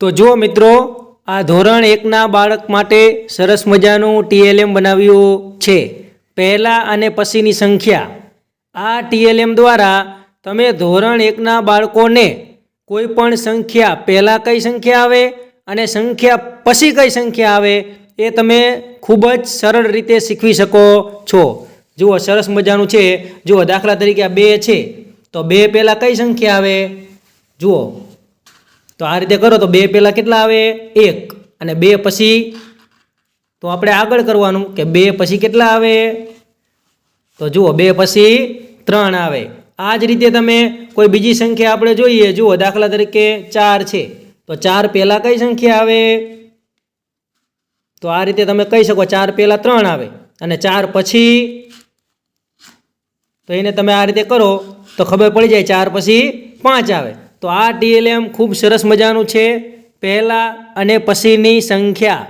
તો જો મિત્રો આ ધોરણ 1ના બાળક માટે સરસ મજાનું TLM બનાવ્યું છે, પહેલા અને પછીની સંખ્યા। આ TLM દ્વારા તમે ધોરણ 1ના બાળકોને કોઈ પણ સંખ્યા પહેલાં કઈ સંખ્યા આવે અને સંખ્યા પછી કઈ સંખ્યા આવે એ તમે ખૂબ જ સરળ રીતે શીખવી શકો છો। જુઓ સરસ મજાનું છે। જુઓ દાખલા તરીકે 2 છે તો 2 પહેલાં કઈ સંખ્યા આવે? જુઓ તો આ રીતે કરો તો 2 પહેલાં કેટલા આવે? 1 અને 2 પછી તો આપણે આગળ કરવાનું કે 2 પછી કેટલા આવે? તો જુઓ 2 પછી 3 આવે। આ જ રીતે તમે કોઈ બીજી સંખ્યા આપણે જોઈએ। જુઓ દાખલા તરીકે 4 છે તો 4 પહેલાં કઈ સંખ્યા આવે? તો આ રીતે તમે કહી શકો 4 પહેલાં 3 આવે અને 4 પછી તો એને તમે આ રીતે કરો તો ખબર પડી જાય 4 પછી 5 આવે। તો આ TLM ખૂબ સરસ મજાનું છે, પહેલાં અને પછીની સંખ્યા